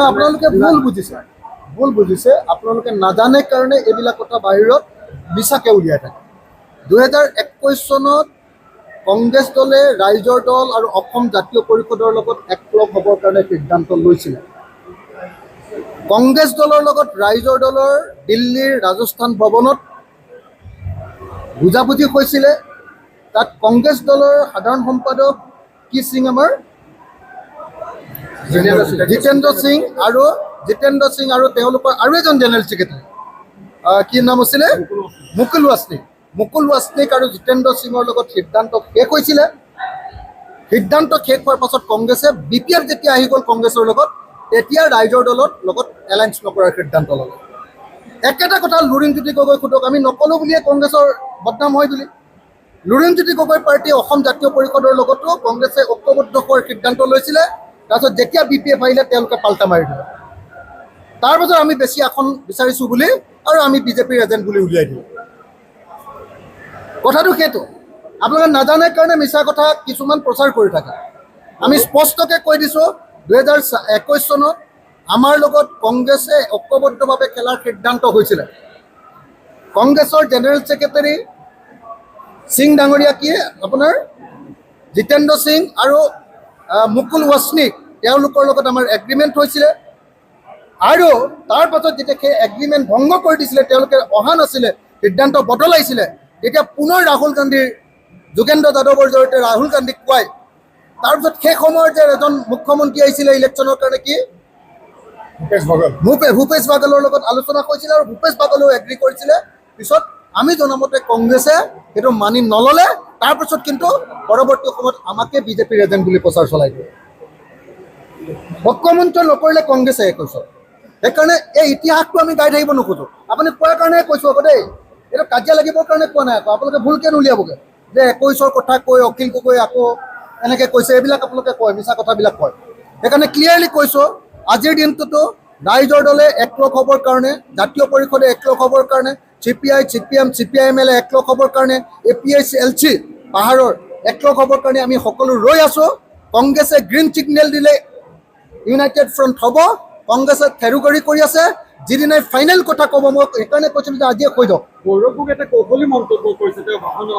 আপোনালোকে ভুল বুজিছে আপোনালোকে নাজানে কাৰণে এইবিলাক কথা বাহিৰত মিছাকে উলিয়াই থাকে 2021 চনত কংগ্ৰেছ দলে ৰাইজৰ দল আৰু অসম জাতীয় পৰিষদৰ লগত একলগ হ'বৰ কাৰণে সিদ্ধান্ত লৈছিলে কংগ্ৰেছ দলৰ লগত ৰাইজৰ দলৰ দিল্লীৰ ৰাজস্থান ভৱনত বুজাবুজি হৈছিলে তাত কংগ্ৰেছ দলৰ সাধাৰণ সম্পাদক কি সিং আমাৰ জিতেন্দ্ৰ সিং আৰু তেওঁলোকৰ আৰু এজন জেনেৰেল ছেক্ৰেটাৰী কি নাম আছিলে মুকুল ৱাছনিক আৰু জিতেন্দ্ৰ সিঙৰ লগত সিদ্ধান্ত শেষ হৈছিলে সিদ্ধান্ত শেষ হোৱাৰ পাছত কংগ্ৰেছে বিপিএফ যেতিয়া আহি গ'ল কংগ্ৰেছৰ লগত তেতিয়া ৰাইজৰ দলৰ লগত এলায়েন্স নকৰাৰ সিদ্ধান্ত ল'লে একেটা কথা লুৰিণজ্যোতি গগৈ সোধক আমি নকলোঁ বুলিয়ে কংগ্ৰেছৰ বদনাম হয় বুলি লুৰিণজ্যোতি গগৈ পাৰ্টীয়ে অসম জাতীয় পৰিষদৰ লগতো কংগ্ৰেছে ঐক্যবদ্ধ হোৱাৰ সিদ্ধান্ত লৈছিলে তাৰপিছত যেতিয়া বিপিএফ আহিলে তেওঁলোকে পাল্টা মাৰি দিলে তাৰ পাছত আমি বেছি আসন বিচাৰিছোঁ বুলি আৰু আমি বিজেপিৰ এজেণ্ট বুলি উলিয়াই দিলোঁ কথাটো সেইটো আপোনালোকে নাজানে কাৰণে মিছা কথা কিছুমান প্ৰচাৰ কৰি থাকে আমি স্পষ্টকৈ কৈ দিছোঁ 2021 চনত আমাৰ লগত কংগ্ৰেছে ঐক্যবদ্ধভাৱে খেলাৰ সিদ্ধান্ত হৈছিলে কংগ্ৰেছৰ জেনেৰেল ছেক্ৰেটাৰী সিং ডাঙৰীয়া কি আপোনাৰ জিতেন্দ্ৰ সিং আৰু মুকুল ৱাছনিক তেওঁলোকৰ লগত আমাৰ এগ্ৰিমেণ্ট হৈছিলে আৰু তাৰ পাছত যেতিয়া সেই এগ্ৰিমেণ্ট ভংগ কৰি দিছিলে তেওঁলোকে অহা নাছিলে সিদ্ধান্ত বদলাইছিলে তেতিয়া পুনৰ ৰাহুল গান্ধীৰ যোগেন্দ্ৰ যাদৱৰ জৰিয়তে ৰাহুল গান্ধীক কোৱাই তাৰপিছত সেই সময়ৰ যে এজন মুখ্যমন্ত্ৰী আহিছিলে ইলেকশ্যনৰ কাৰণে কি ভূপেশ বাগেলৰ লগত আলোচনা হৈছিলে আৰু ভূপেশ বাগেলেও এগ্ৰি কৰিছিলে পিছত আমি জনামতে কংগ্ৰেছে সেইটো মানি নল'লে তাৰপিছত কিন্তু পৰৱৰ্তী সময়ত আমাকে বিজেপিৰ এজেণ্ট বুলি প্ৰচাৰ চলাই দিয়ে মুখ্যমন্ত্ৰী নকৰিলে কংগ্ৰেছে কৈছোঁ সেইকাৰণে এই ইতিহাসটো আমি গাই থাকিব নোখোজোঁ আপুনি কোৱাৰ কাৰণে কৈছোঁ আকৌ দেই এইটো কাজিয়া লাগিবৰ কাৰণে কোৱা নাই আকৌ আপোনালোকে ভুলকৈ নুলিয়াবগৈ যে 21ৰ কথা কৈ অখিল গগৈ আকৌ এনেকৈ কৈছে এইবিলাক আপোনালোকে কয় মিছা কথাবিলাক কয় সেইকাৰণে ক্লিয়াৰলি কৈছোঁ আজিৰ দিনটোতো ৰাইজৰ দলে একলগ হ'বৰ কাৰণে জাতীয় পৰিষদে একলগ হ'বৰ কাৰণে CPI CPM CPIML একলগ হ'বৰ কাৰণে APIC পাহাৰৰ একলগ হ'বৰ কাৰণে আমি সকলো ৰৈ আছোঁ কংগ্ৰেছে গ্ৰীণ ছিগনেল দিলে ইউনাইটেড ফ্ৰণ্ট হ'ব কংগ্ৰেছে থেৰুগৰি কৰি আছে যিদিনাই ফাইনেল কথা ক'ব মই সেইকাৰণে কৈছিলোঁ যে আজিয়ে কৈ যাওক গৌৰৱক এটা কৌশলী মন্তব্য কৰিছে তেওঁ